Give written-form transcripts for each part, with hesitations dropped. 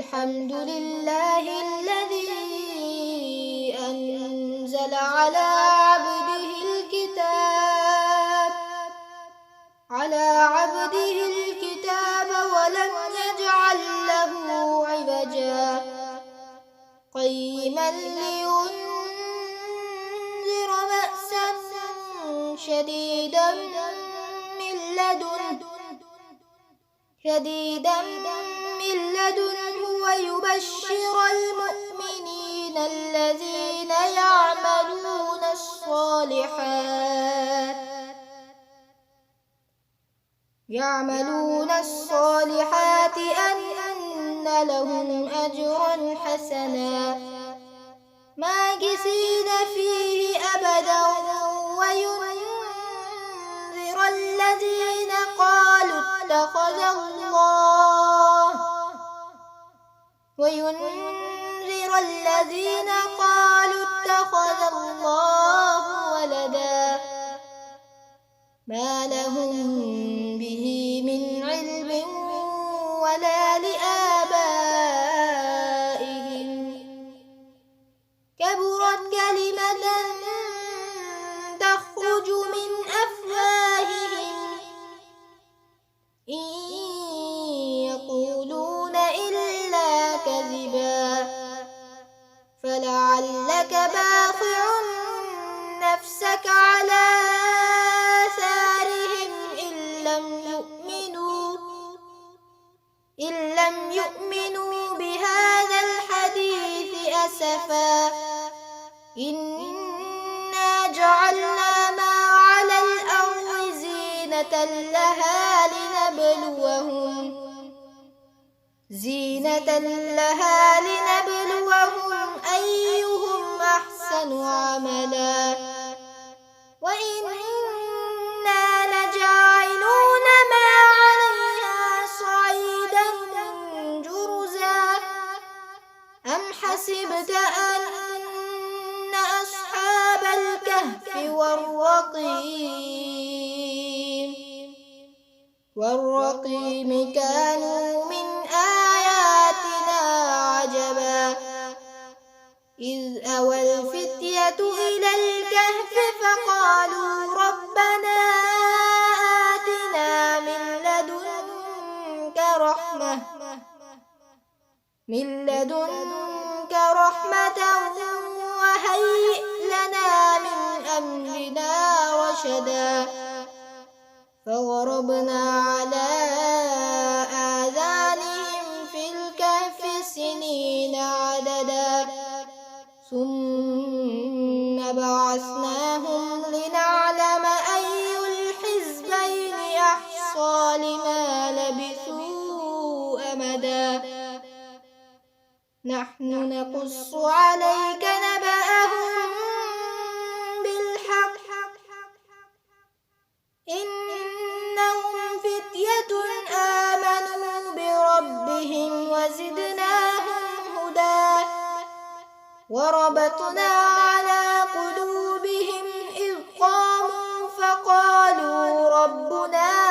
الحمد لله الذي أنزل على عبده الكتاب ولم يجعل له عوجا قيما لينذر بأسا شديدا من لدنه ويبشر المؤمنين الذين يعملون الصالحات أن لهم أجرا حسنا ماكثين فيه أبدا وينذر الذين قالوا اتخذ الله ولدا ما لهم به من علم ولا لآبائهم كبرت كلمة تخرج من أفواههم إن يقولون إلا كذبا فلعلك باخع نفسك على آثارهم إن لم يؤمنوا بهذا الحديث أسفا إنا جعلنا ما على الأرض زينة لها لنبلوهم أيهم أحسن عملا وإنا لجاعلون ما عليها صعيدا جرزا أم حسبت أن أصحاب الكهف والرقيم كانوا من آياتنا عجبا إذ أوى الفتية إلى الكهف فقالوا ربنا آتنا من لدنك رحمة وهيئ لنا من أمرنا رشدا فضربنا على آذانهم في الكهف سنين عددا ثم بعثناهم لنعلم أي الحزبين أحصى لما لبثوا أمدا نحن نقص عليك نبأهم بالحق إنهم فتية آمنوا بربهم وزدناهم هدى وربطنا على قلوبهم إذ قاموا فقالوا ربنا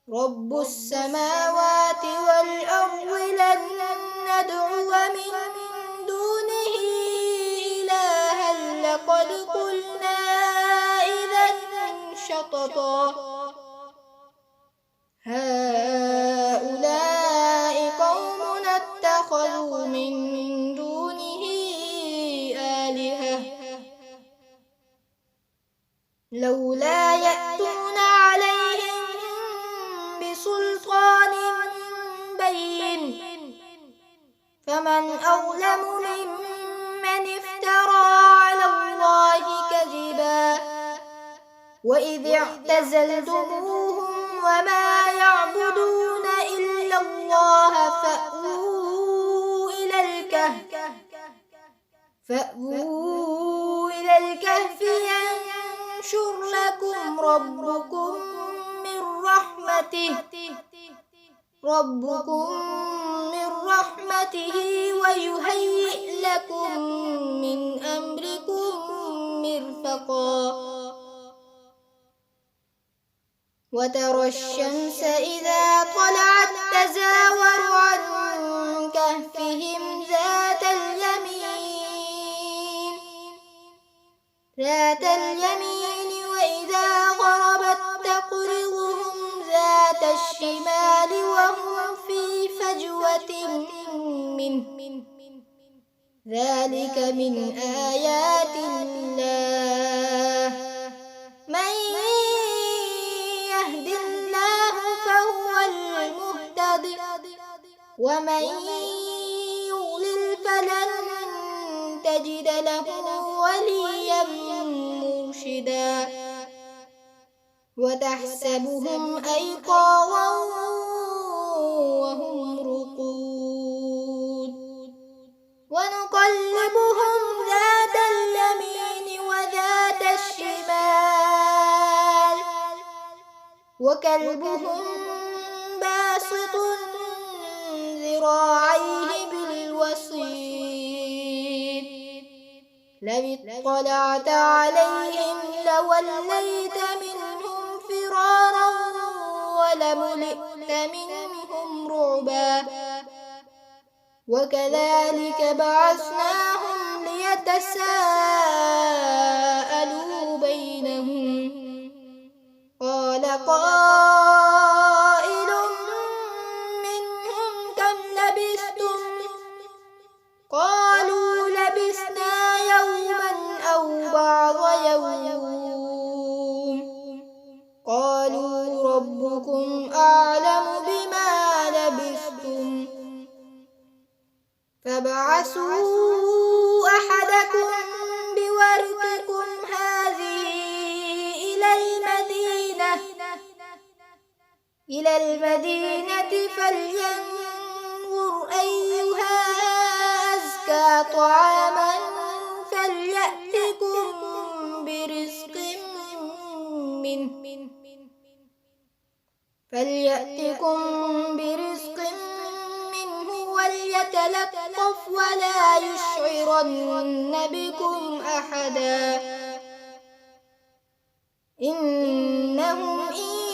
رب السماوات والأرض لن ندعو من دونه إلها لقد قلنا إذا شططا هؤلاء قومنا اتخذوا من دونه آلهة لولا يأتون عليهم بسلطان بين فمن أظلم ممن افترى على الله كذبا وإذ اعتزلتموهم وما يعبدون إلا الله فأووا إلى الكهف ينشر لكم ربكم من رحمته ويهيئ لكم من أمركم مرفقا وترى الشمس إذا طلعت تزاور عن كهفهم ذات اليمين وإذا غربت تقرضهم ذات الشمال وهم في فجوة منه ذلك من آيات الله من يهد الله فهو المهتد ومن يضلل فلن تجد له وليا مرشدا وتحسبهم أيقاظا وهم رقود ونقلبهم ذات اليمين وذات الشمال وكلبهم باسط ذراعيه بالوصيد لو اطلعت عليهم لوليت منهم فرارا ولملئت منهم رعبا وكذلك بعثناهم ليتساءلوا بينهم قال قائل منهم كم لبثتم قالوا لبثنا يوما أو بعض يوم قالوا ربكم أعلم بما لبثتم فابعثوا أحدكم بورقكم هذه إلى المدينة فلينظر أيها أزكى طعاما فليأتكم برزق منه وليتلطف ولا يشعرن بكم أحدا إنهم إن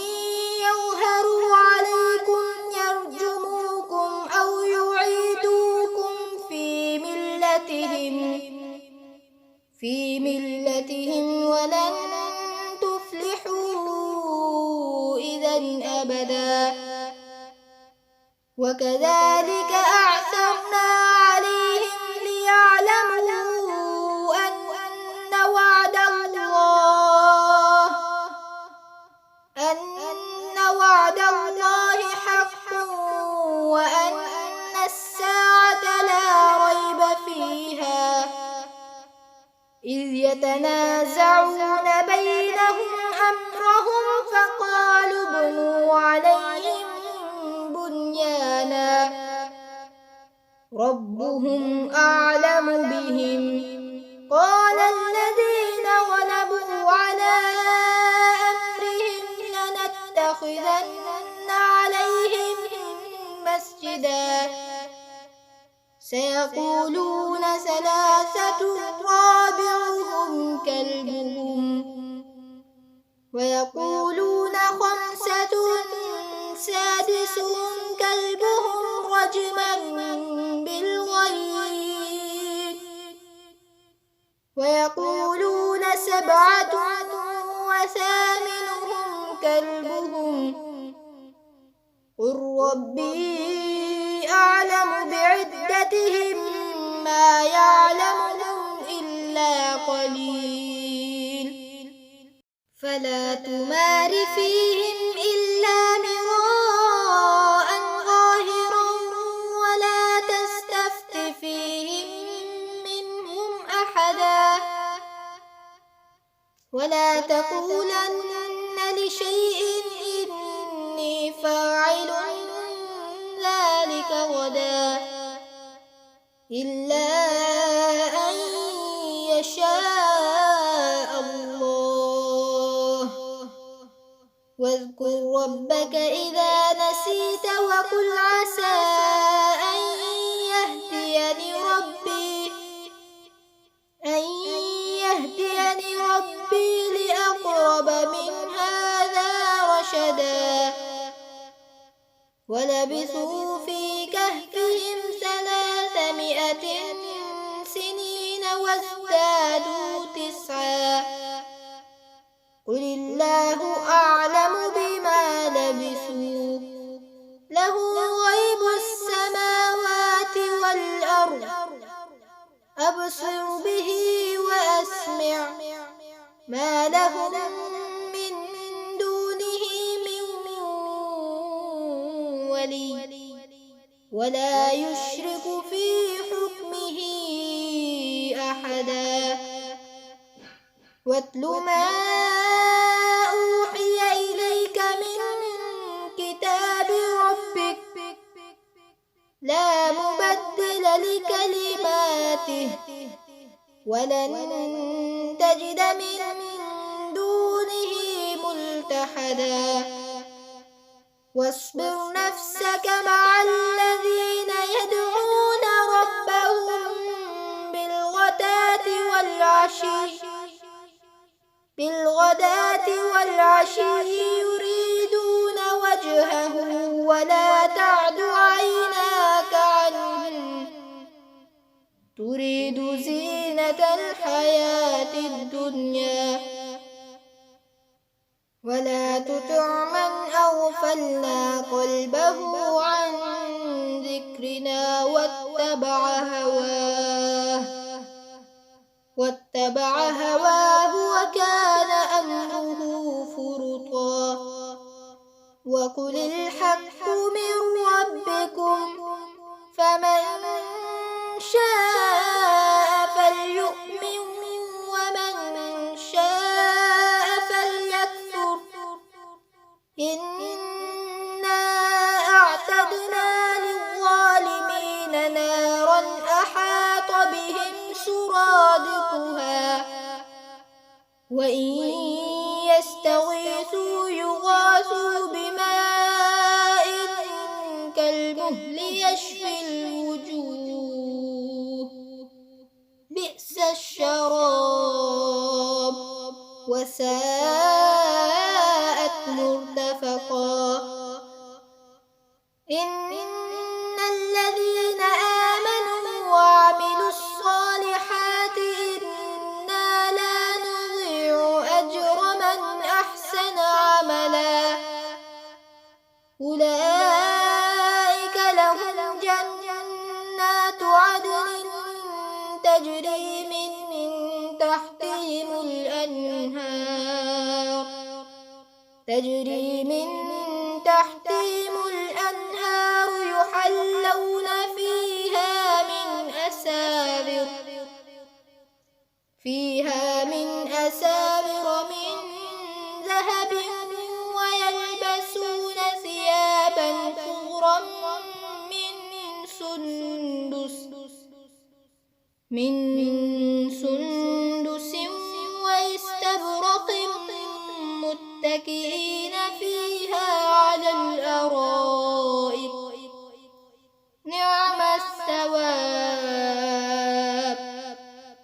يظهروا عليكم يرجموكم أو يعيدوكم في ملتهم ولن تفلحوا إذا أبدا وكذلك أعثرنا عليهم ليعلموا أن وعد الله حق وأن الساعة لا ريب فيها إذ يتنازعون بينهم أمرهم فقالوا ابنوا عليهم بنيانا ربهم أعلم بهم قال الذين غلبوا على أمرهم لنتخذن عليهم مسجدا سيقولون ثلاثة رابعهم كلبهم ويقولون خمسة سادسهم كلبهم رجما بالغيب ويقولون سبعة وثامنهم كلبهم قل ربي أعلم بعدتهم ما يعلمهم إلا قليل فلا تمار فيهم إلا مراء ظاهرا ولا تستفت فيهم منهم أحدا ولا تقولن لشيء إني فاعل ذلك غدا إلا أن يشاء الله واذكر ربك إذا نسيت وقل عسى أن يهديني ربي لأقرب من هذا رشدا ولبثوا في كهفهم 300 سنين وازدادوا 9. قل الله أعلم بما لبثوا له غيب السماوات والأرض أبصر به وأسمع ما لهم من دونه من ولي ولا يشرك في حكمه أحدا. واتل ما أوحي إليك من كتاب ربك لا مبدل لكلماته ولن تجد من دونه ملتحدا. واصبر نفسك مع الذين يدعون ربهم بالغداة والعشي يريدون وجهه ولا تعد عيناك عنهم تريد زينة الحياة الدنيا ولا تطع من أغفلنا قلبه عن ذكرنا واتبع هواه وكان أمره فرطا. وقل الحق من ربكم فمن شاء فليؤمن ومن شاء فليكفر إنا أعتدنا للظالمين نارا أحاط بهم سرادقها وإن يستغيثوا يغاثوا بماء كالمهل يشفي الوجوه بئس الشراب وساءت مرتفقا. إن الذين آمنوا وعملوا الصالحات إنا لا نضيع أجر من أحسن عملا أولئك لهم جنات عدن تجري من تحتهم الأنهار يحلون فيها من أساور من ذهب ويلبسون ثيابا خضرا من سندس واستبرق متكئين فيها على الأرائك نعم الثواب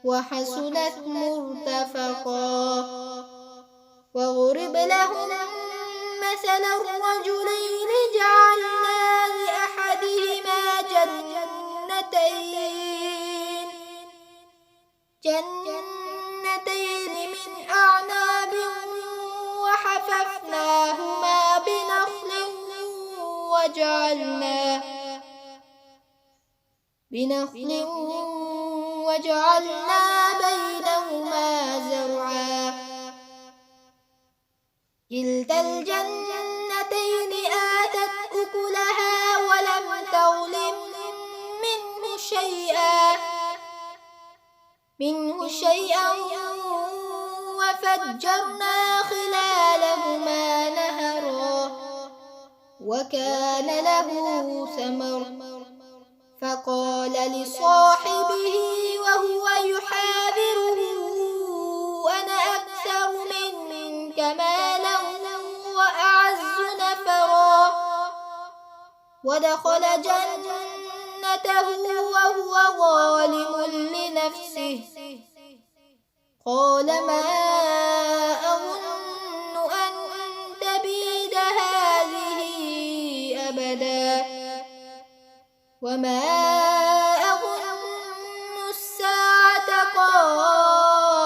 وحسنت مرتفقا. واضرب لهم مثل الرجلين جعلنا لأحدهما جنتين من أعناب وحففناهما بنخل وجعلنا بينهما زرعا. كلتا الجنتين آتت أكلها ولم تظلم منه شيئا وفجرنا خلالهما نهرا وكان له ثمر فقال لصاحبه وهو يحاوره أنا أكثر منك مالا وأعز نفرا. ودخل جنته وهو ظالم لنفسه قال ما أظن أن تبيد هذه أبدا وما أظن الساعة قائمة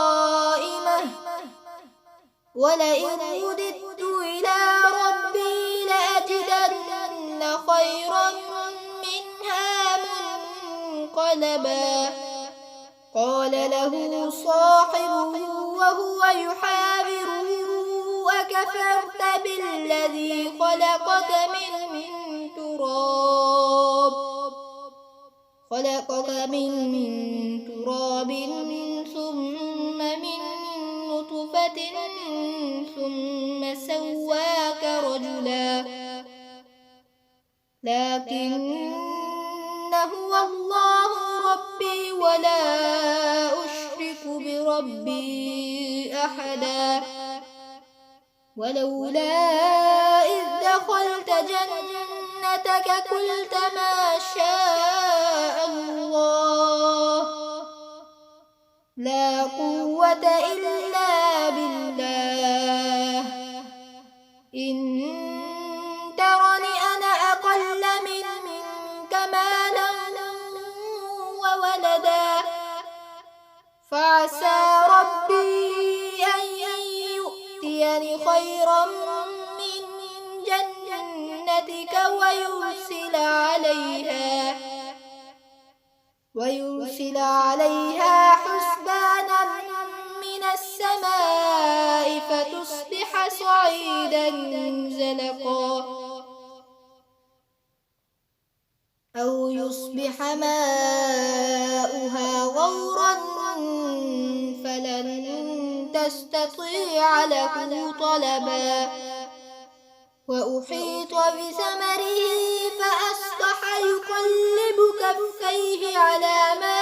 ولئن رددت إلى ربي لأجدن خيرا منها منقلبا قال له صاحبه وهو يحاوره أكفرت بالذي خلقك من تراب ثم من نطفة ثم سواك رجلا لكن هو الله ربي ولا أشرك بربي أحدا ولولا إذ دخلت جنتك قلت ما شاء الله لا قوة إلا بالله إن ترني أنا أقل منك مالا وولدا فعسى ربي أن يؤتيني خيرا من جنتك ويرسل عليها حسبانا من السماء فتصبح صعيدا زلقا أو يصبح ماؤها غورا فلن تستطيع له طلبا وأحيط بثمره فأصبح يقلب كفيه على ما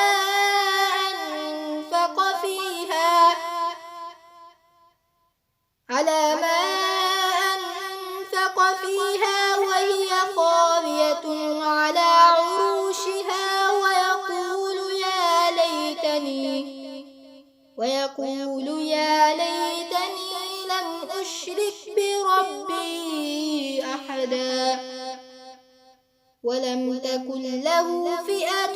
أنفق فيها وهي خاوية على عروشها ويقول يا ليتني لم أشرك بربي أحدا ولم تكن له فئة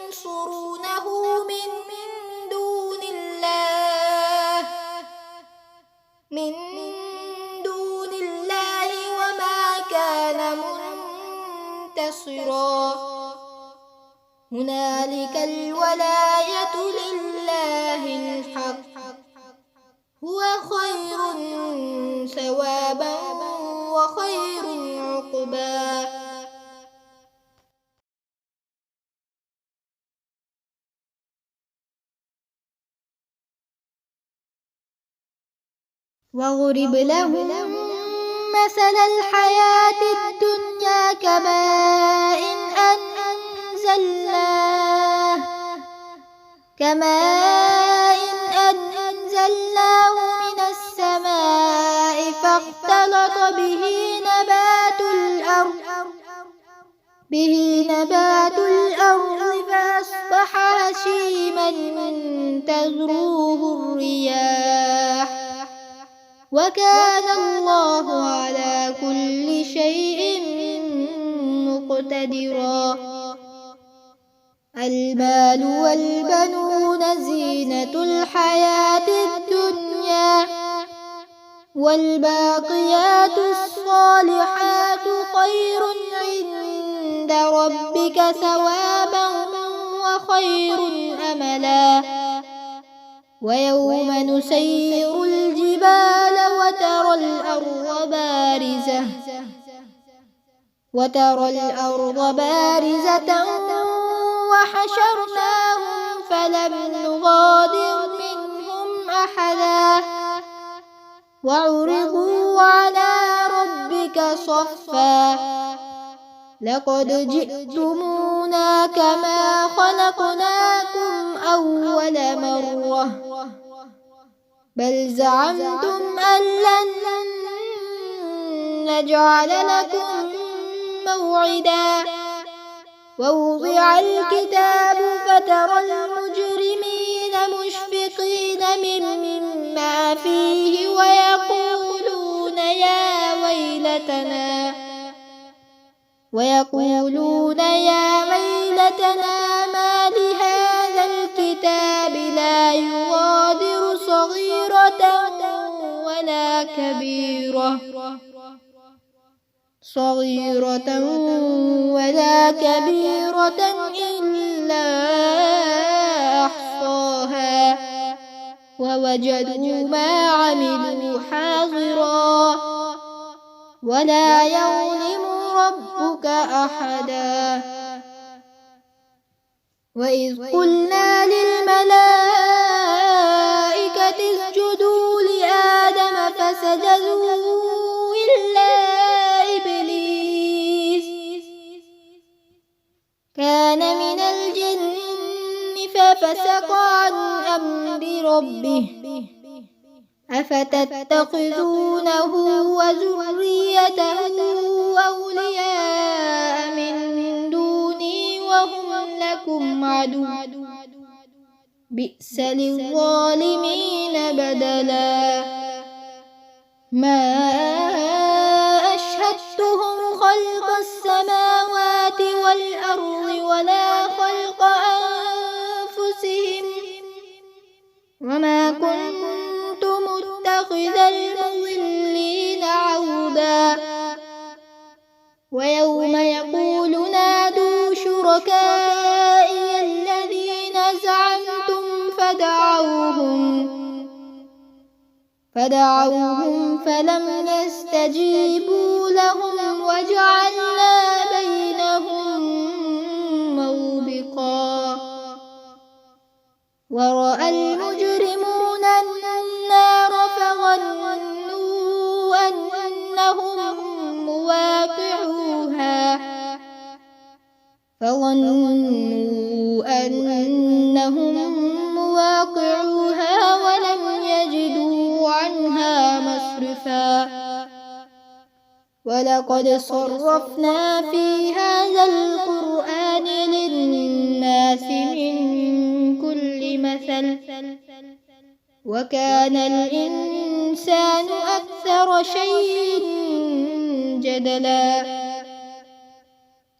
ينصرونه من دون الله وما كان منتصرا هنالك الولاية لله الحق هو خير ثوابا وخير عقبا واضرب لهم مثل الحياة الدنيا كماء أنزلناه من السماء فاختلط به نبات الأرض فأصبح هشيما تذروه الرياح وكان الله على كل شيء مقتدرا المال والبنون زينة الحياة الدنيا والباقيات الصالحات خير عند ربك ثوابا وخير أملا ويوم نسير الجبال وترى الأرض بارزة وحشرناهم فلم نغادر منهم أحدا وعرضوا على ربك صفا لقد جئتمونا كما خلقناكم أول مرة بل زعمتم أن لن نجعل لكم موعدا ووضع الكتاب فترى المجرمين مشفقين مما فيه ويقولون يا ويلنا ويلتنا ويقولون يا ويلتنا ما لهذا الكتاب لا يغادر صغيرة ولا كبيرة إلا أحصاها ووجدوا ما عملوا حاضرا ولا يظلم ربك أحدا. وإذ قلنا للملائكة اسجدوا لآدم فسجدوا إلا إبليس كان من الجن ففسق عن أمر ربه أفتتخذونه وذريته أولياء من دوني وهم لكم عدو بئس للظالمين بدلا. ما أشهدتهم خلق السماوات والأرض ولا خلق أنفسهم وما كنت متخذ المضلين عضدا. ويوم يقول نادوا شركائي الذين زعمتم فدعوهم فلم يستجيبوا لهم وجعلنا بينهم موبقا. ورأى المجرمون النار فظنوا أنهم مواقعوها ولم يجدوا عنها مصرفا. ولقد صرفنا في هذا القرآن للناس من كل مثل وكان الإنسان أكثر شيء جدلا.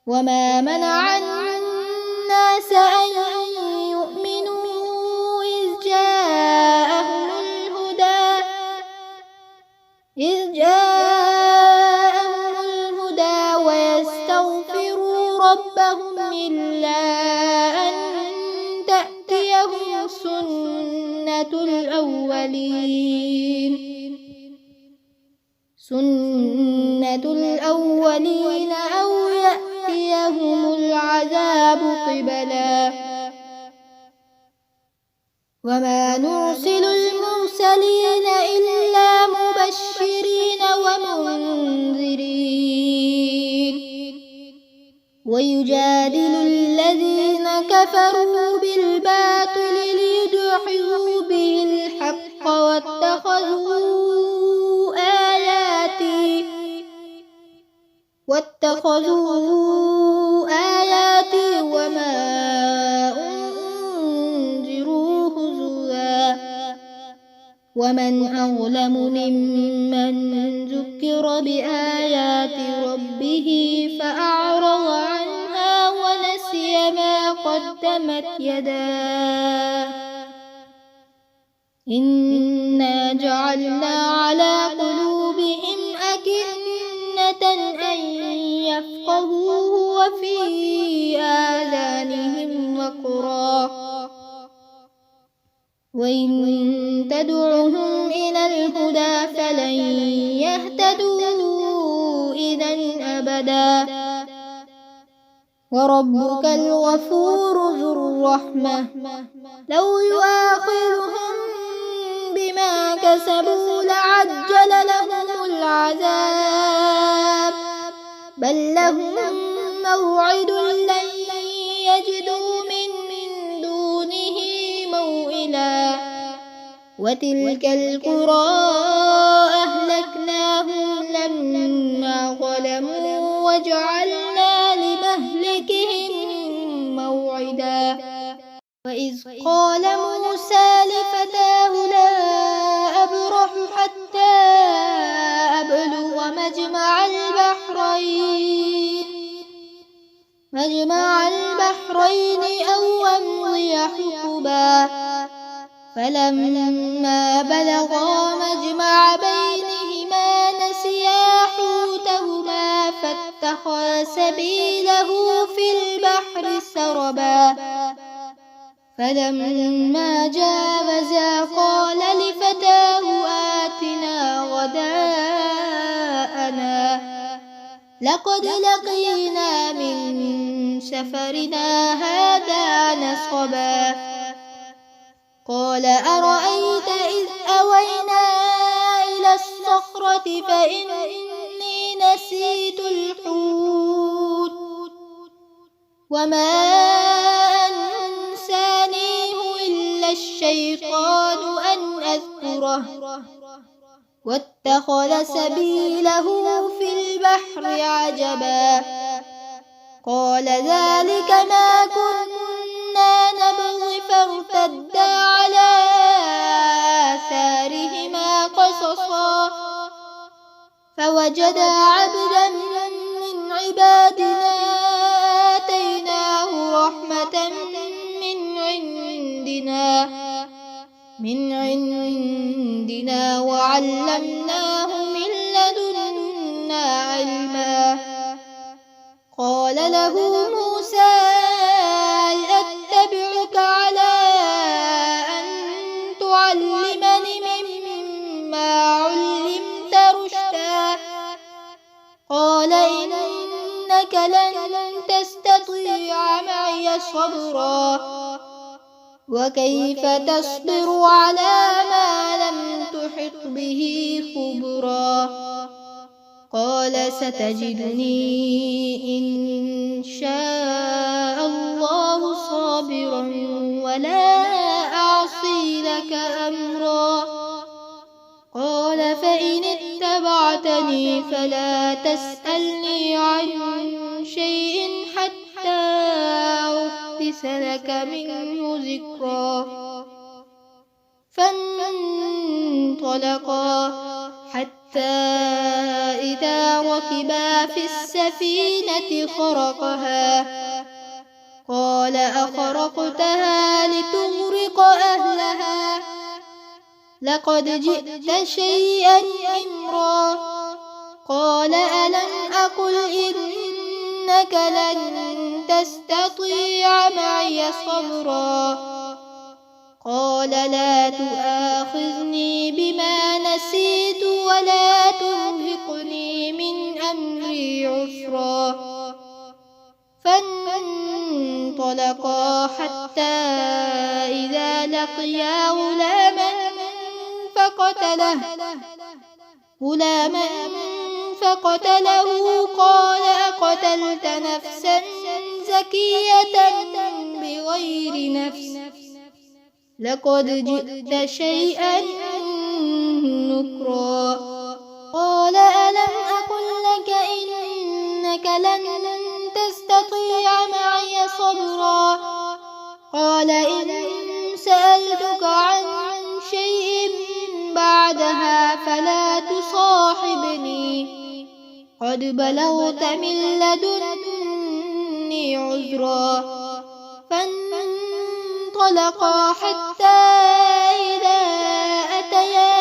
وما منع الناس أن يؤمنوا إذ جاءهم الهدى ويستغفروا ربهم إلا أن تأتيهم سنة الأولين أو يأتيهم العذاب قبلا. وما نرسل المرسلين إلا مبشرين ومنذرين ويجادل الذين كفروا بالباطل ليدحضوا به الحق واتخذوا آياتي وما أنذروا هزوا. ومن أظلم ممن ذكر بآيات ربه فأعرض عنها ونسي ما قدمت يداه. إنا جعلنا على قلوبهم أكنة أن يفقهوه وفي آذانهم وقرا وإن تدعهم إلى الهدى فلن يهتدوا إذا أبدا. وربك الغفور ذو الرحمة لو يؤاخذهم بما كسبوا لعجل لهم العذاب بل لهم موعد لن يجدوا من دونه موئلا. وتلك القرى أهلكناهم لما ظلموا وجعلنا لمهلكهم موعدا. وإذ قال موسى لفتاه لا أبرح حتى أبلغ مجمع مجمع البحرين أو أمضي حقبا فلما بلغا مجمع بينهما نسيا حوتهما فاتخذ سبيله في البحر سربا فلما جاوزا قال لفتاه آتنا غداءنا لقد لقينا من سفرنا هذا نصبا قال أرأيت إذ أوينا إلى الصخرة فإني نسيت الحوت وما أنسانيه إلا الشيطان أن أذكره واتخذ سبيله في البحر عجبا قال ذلك ما كنا نبغي فارتدا على آثارهما قصصا فوجدا عبدا من عبادنا آتيناه رحمة من عندنا وعلمناه من لدنا علما قال له موسى هل أتبعك على أن تعلمني مما علمت رشدا قال إنك لن تستطيع معي صبرا وكيف تصبر على ما لم تحط به خبرا قال ستجدني إن شاء الله صابرا ولا أعصي لك أمرا قال فإن اتبعتني فلا تسألني عن شيء حتى أحدث لك منه ذكرا فانطلقا حتى إذا ركبا في السفينة خرقها قال أخرقتها لتغرق أهلها لقد جئت شيئا إمرا قال ألم أقل إنك لن تستطيع معي صبرا قال لا تؤاخذني بما نسيت ولا ترهقني من أمري عسرا فانطلقا حتى إذا لقيا غلاما فقتله قال أقتلت نفسا زكية بغير نفس لقد جئت شيئا نكرا قال ألم أقل لك إنك لن تستطيع معي صبرا قال إن سألتك عن شيء بعدها فلا تصاحبني قد بلغت من لدني عذرا فانطلقا حتى إذا أتيا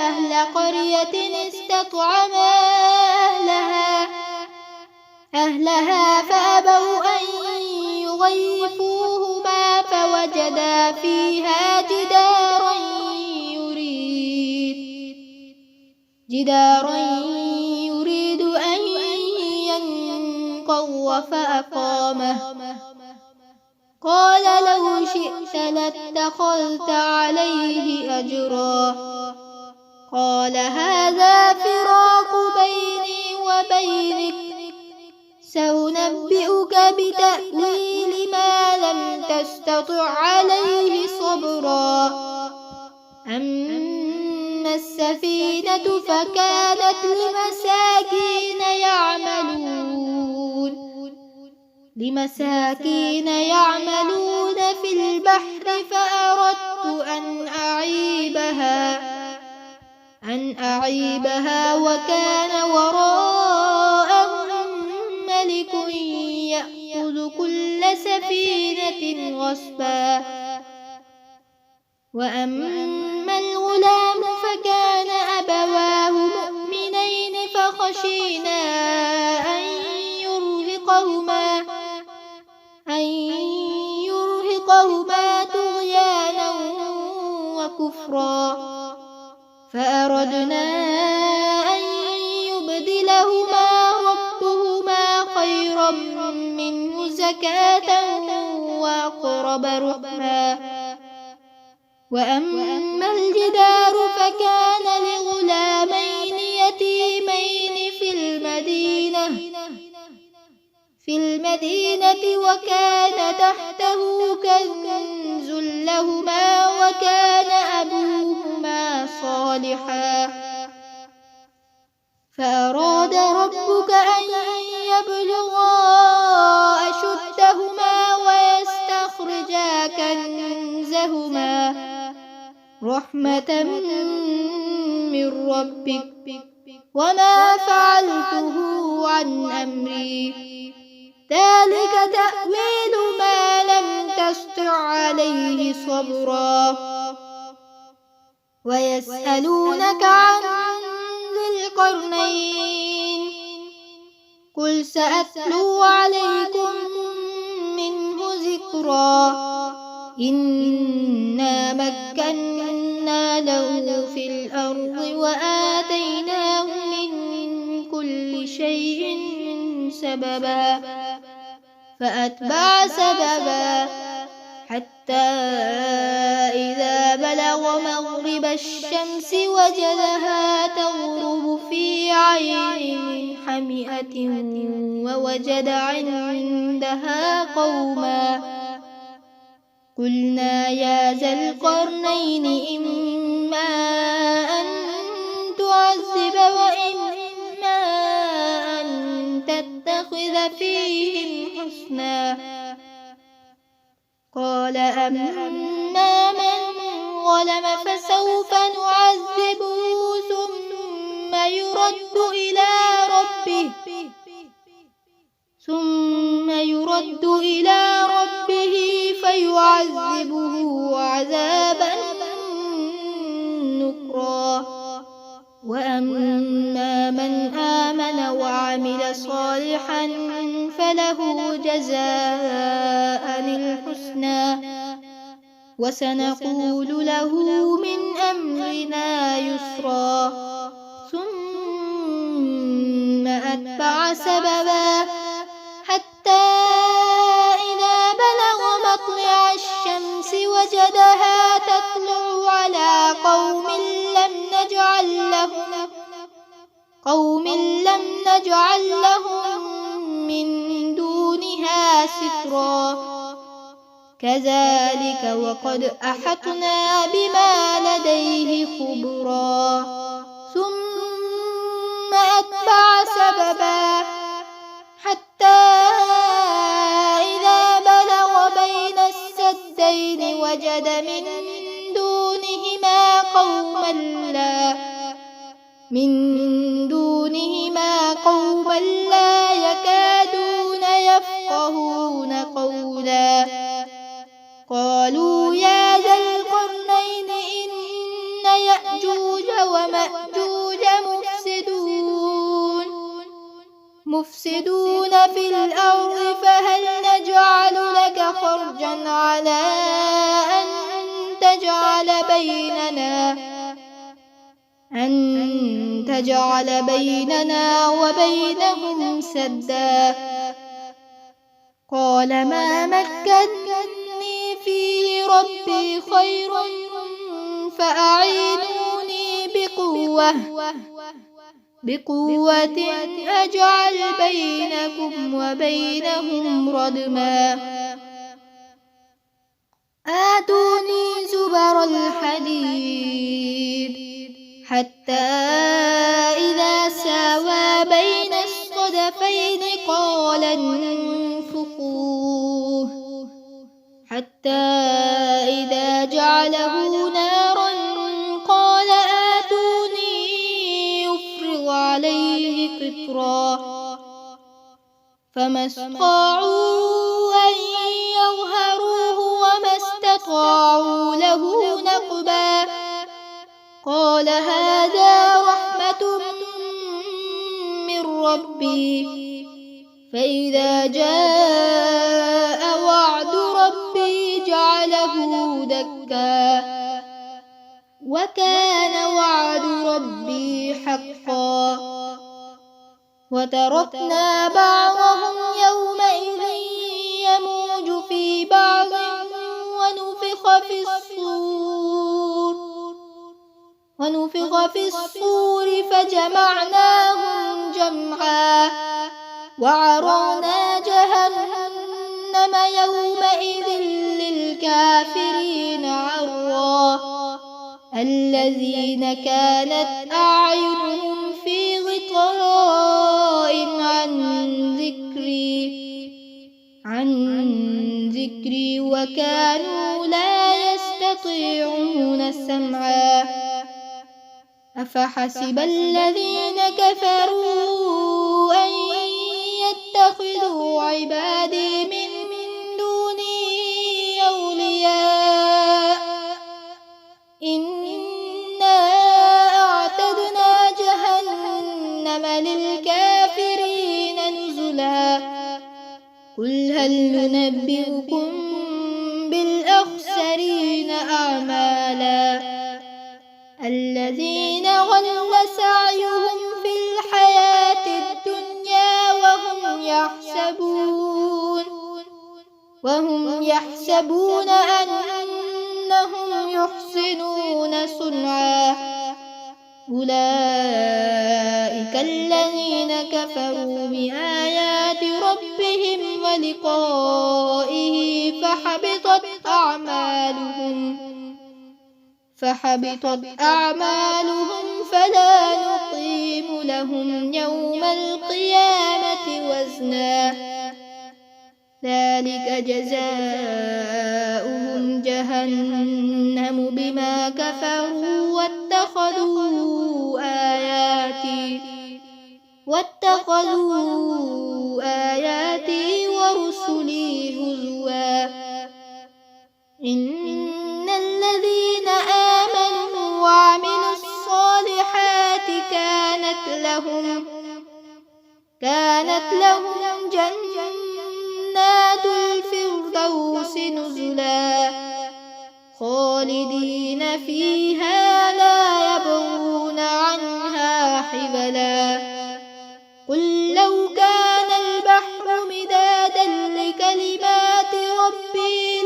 أهل قرية استطعما أهلها فأبوا أن يضيفوهما فوجدا فيها جدارا يريد أن ينقض فأقامه قال لو شئت لاتخذت عليه أجرا قال هذا فراق بيني وبينك سأنبئك بتأويل ما لم تستطع عليه صبرا أما السفينة فكانت لمساكين يعملون في البحر فأردت أن أعيبها وكان وراءهم ملك يأخذ غصبا. وأما الغلام فكان أبواه مؤمنين فخشينا أن يرهقهما طغيانا وكفرا، فأردنا أن يبدلهما ربهما خيرا منه زكاة وأقرب رحما. وأما الجدار فكان لغلامين يتيمين في المدينة وكان تحته كنز لهما وكان أبوهما صالحا، فأراد ربك أن يبلغا أشدهما ويستخرجا كنزهما رحمة من ربك وما فعلته عن أمري، ذلك تأويل ما لم تسطع عليه صبرا. ويسألونك عن ذي القرنين قل سأتلو عليكم منه ذكرا. إنا مكنا له في الأرض وآتيناه من كل شيء سببا، فأتبع سببا حتى إذا بلغ مغرب الشمس وجدها تغرب في عين حمئة ووجد عندها قوما، قلنا يا ذا القرنين إما أن تعذب وإما أن تتخذ فيهم حسنا. قال أما من ظلم فسوف نعذبه ثم يرد إلى ربه فيعذبه عذابا نكرا. وأما من آمن وعمل صالحا فله جزاء الحسنى وسنقول له من أمرنا يسرا. ثم أتبع سببا حتى إذا بلغ مطلع الشمس وجدها تطلع على قوم لم نجعل لهم من دونها سترا. كذلك وقد أحطنا بما لديه خبرا. ثم أتبع سببا حتى إذا بلغ بين السدين وجد من دونهما قوما لا يكادون يفقهون قولا. قالوا يا ذا القرنين إن يأجوج ومأجوج مفسدون في الأرض فهل نجعل لك خرجا على أن تجعل بيننا وبينهم سدا. قال ما مكنني فيه ربي خير فأعينوني بقوة أجعل بينكم وبينهم ردما. آتوني زبر الحديد حتى إذا ساوى بين الصدفين قال انفخوه حتى إذا جعله نارا قال آتوني يفرغ عليه قطرا. فما استطاعوا أن يظهروه استطاعوا له نقبا قال هذا رحمة من ربي فإذا جاء وعد ربي جعله دكا وكان وعد ربي حقا وتركنا بعضهم يومئذ يموج في بعض ونفخ في الصور فجمعناهم جمعا وعرضنا جهنم يومئذ للكافرين عرضا الذين كانت أعينهم في غطاء عن ذكري وكانوا لا يستطيعون سمعا أفحسب الذين كفروا أن يتخذوا عبادي من دوني أولياء إنا أعتدنا جهنم للكافرين نزلا قل هل ننبئكم بالأخسرين أعمالا الذين ضل سعيهم في الحياة الدنيا وهم يحسبون أنهم يحسنون صنعا أولئك الذين كفروا بآيات ربهم ولقائه فحبطت أعمالهم فلا نقيم لهم يوم القيامة وزنا ذلك جزاؤهم جهنم بما كفروا واتخذوا آياتي ورسلي هزوا إن الذين آمنوا وعملوا الصالحات كانت لهم جنات الفردوس نزلا خالدين فيها لا يبغون عنها حولا قل لو كان البحر مدادا لكلمات ربي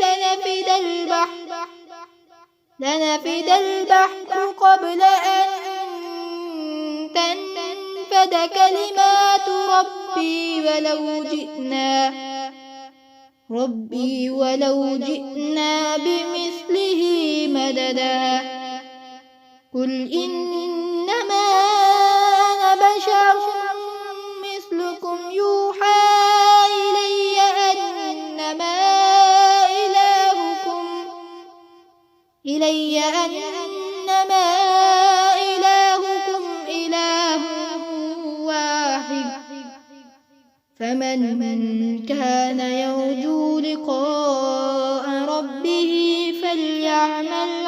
لنفد البحر قبل أن تنفد كلمات ربي ولو جئنا بمثله مددا قل إنما أنا بشر مثلكم يوحى إلي أنما إلهكم إله واحد فمن كان يرجو لقاء ربه فليعمل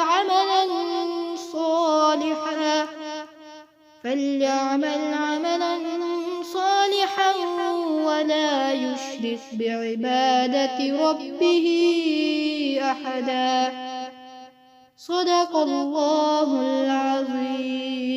عملا صالحا ولا يشرك بعبادة ربه أحدا صدق الله العظيم.